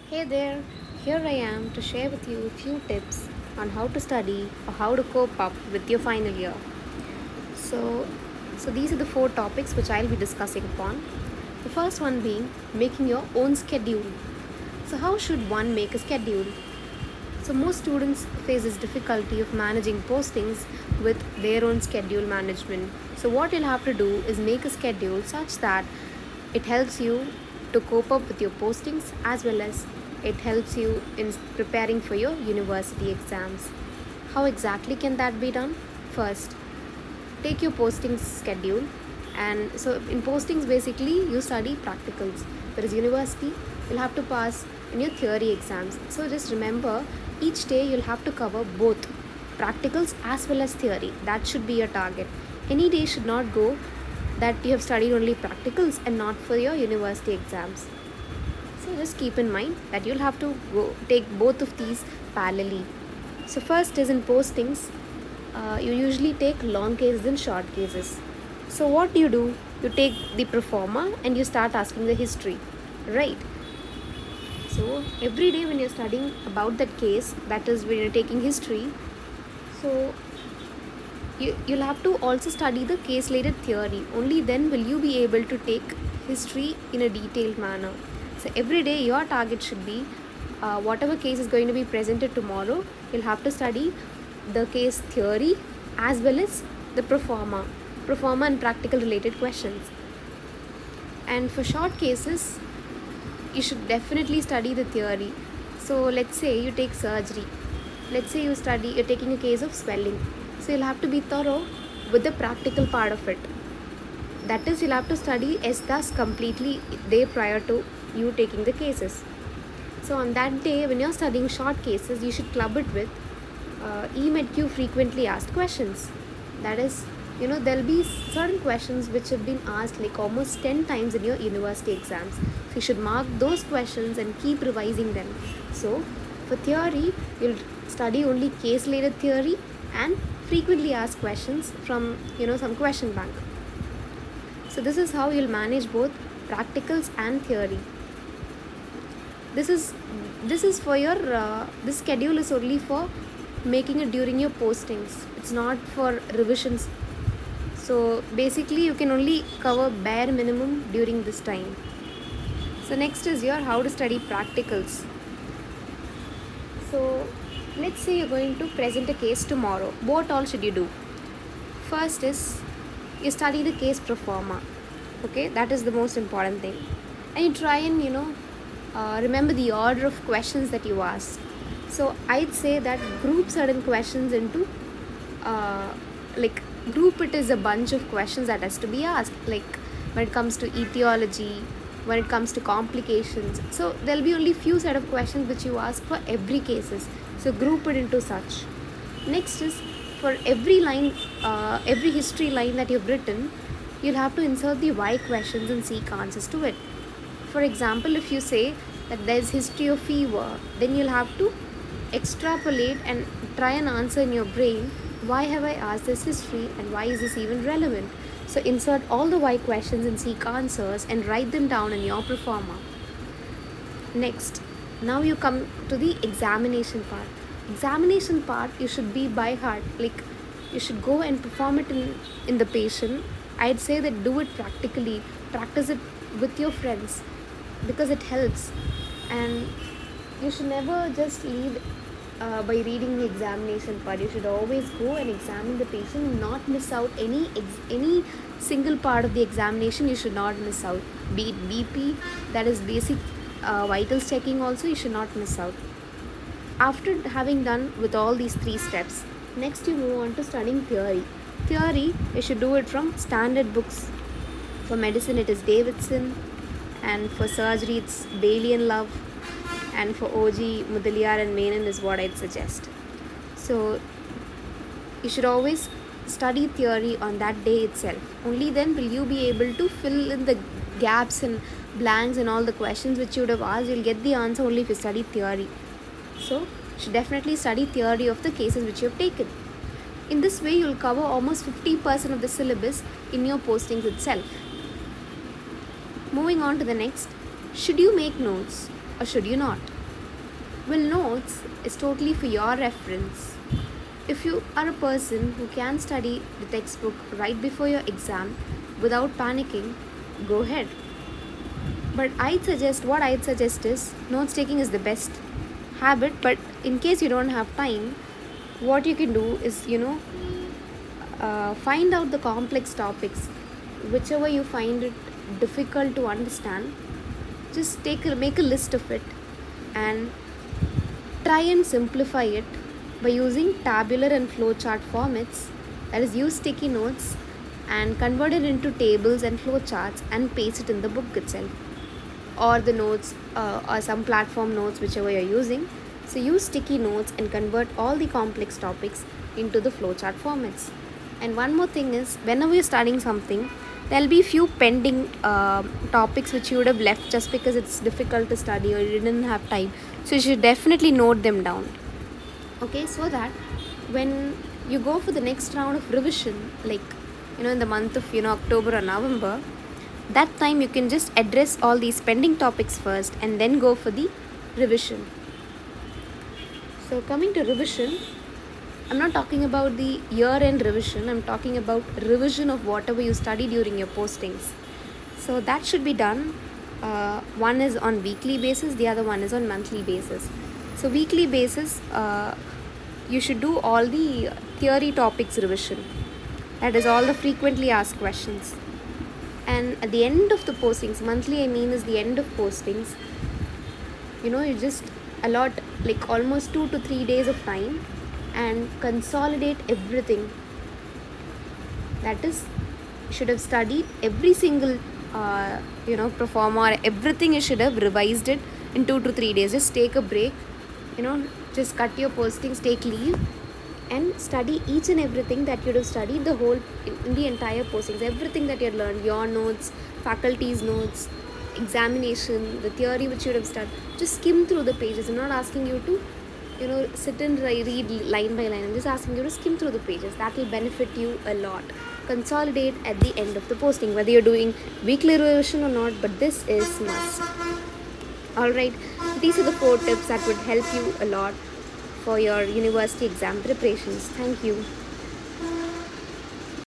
Hey there, here I am to share with you a few tips on how to study or how to cope up with your final year. So, so these are the four topics which I'll be discussing upon. The first one being making your own schedule. So how should one make a schedule? So most students face this difficulty of managing postings with their own schedule management. So what you'll have to do is make a schedule such that it helps you to cope up with your postings as well as it helps you in preparing for your university exams. How exactly can that be done? First, take your postings schedule, and so in postings basically you study practicals, whereas university you'll have to pass in your theory exams. So just remember, each day you'll have to cover both practicals as well as theory. That should be your target. Any day should not go that you have studied only practicals and not for your university exams. So just keep in mind that you'll have to go take both of these parallelly. So first is in postings, you usually take long cases and short cases. So what do? You take the performer and you start asking the history, right? So every day when you're studying about that case, that is when you're taking history, so you'll have to also study the case related theory. Only then will you be able to take history in a detailed manner. So every day your target should be whatever case is going to be presented tomorrow, you'll have to study the case theory as well as the performer and practical related questions. And for short cases, you should definitely study the theory. So let's say you take surgery. Let's say you're taking a case of swelling. So you'll have to be thorough with the practical part of it. That is, you'll have to study thus completely day prior to you taking the cases. So on that day, when you're studying short cases, you should club it with EMEDQ frequently asked questions. That is, there'll be certain questions which have been asked like almost 10 times in your university exams. So you should mark those questions and keep revising them. So for theory, you'll study only case related theory and frequently asked questions from some question bank. So this is how you'll manage both practicals and theory. This is for your this schedule is only for making it during your postings. It's not for revisions. So basically you can only cover bare minimum during this time. So next is your how to study practicals. So let's say you're going to present a case tomorrow. What all should you do? First is you study the case performer. Okay, that is the most important thing. And you try and remember the order of questions that you ask. So I'd say that group certain questions into like group it is a bunch of questions that has to be asked, like when it comes to etiology, when it comes to complications. So there'll be only few set of questions which you ask for every cases. So group it into such. Next is for every line, every history line that you've written, you'll have to insert the why questions and seek answers to it. For example, if you say that there's history of fever, then you'll have to extrapolate and try and answer in your brain, why have I asked this history and why is this even relevant? So insert all the why questions and seek answers and write them down in your performer. Next, now you come to the examination part. Examination part you should be by heart, like you should go and perform it in the patient. I'd say that do it practically, practice it with your friends because it helps. And you should never just leave by reading the examination part. You should always go and examine the patient, not miss out any single part of the examination. You should not miss out, be it BP, that is basic vitals checking also, you should not miss out. After having done with all these three steps, next you move on to studying theory. Theory, you should do it from standard books. For medicine it is Davidson, and for surgery it's Bailey and Love, and for OG, Mudaliar and Menon is what I'd suggest. So you should always study theory on that day itself. Only then will you be able to fill in the gaps and blanks and all the questions which you would have asked. You'll get the answer only if you study theory. So you should definitely study theory of the cases which you have taken. In this way, you'll cover almost 50% of the syllabus in your postings itself. Moving on to the next, should you make notes or should you not? Well, notes is totally for your reference. If you are a person who can study the textbook right before your exam without panicking, go ahead. But I'd suggest is notes taking is the best habit. But in case you don't have time, what you can do is, find out the complex topics, whichever you find it difficult to understand. Just make a list of it and try and simplify it by using tabular and flowchart formats. That is, use sticky notes and convert it into tables and flowcharts and paste it in the book itself, or the notes, or some platform notes, whichever you're using. So use sticky notes and convert all the complex topics into the flowchart formats. And one more thing is, whenever you're studying something, there'll be few pending topics which you would have left just because it's difficult to study or you didn't have time. So you should definitely note them down. Okay, so that when you go for the next round of revision, like in the month of October or November, that time you can just address all these pending topics first and then go for the revision. So coming to revision, I'm not talking about the year-end revision. I'm talking about revision of whatever you study during your postings. So that should be done. One is on weekly basis, the other one is on monthly basis. So weekly basis, you should do all the theory topics revision. That is all the frequently asked questions. And at the end of the postings, monthly I mean is the end of postings, you just allot like almost 2 to 3 days of time and consolidate everything. That is, you should have studied every single perform, or everything you should have revised it in 2 to 3 days. Just take a break, just cut your postings, take leave, and study each and everything that you have studied the whole in the entire postings. Everything that you had learned, your notes, faculty's notes, examination, the theory which you have studied, just skim through the pages. I'm not asking you to sit and read line by line. I'm just asking you to skim through the pages. That will benefit you a lot. Consolidate at the end of the posting, whether you're doing weekly revision or not, but this is must. Alright, these are the 4 tips that would help you a lot for your university exam preparations. Thank you.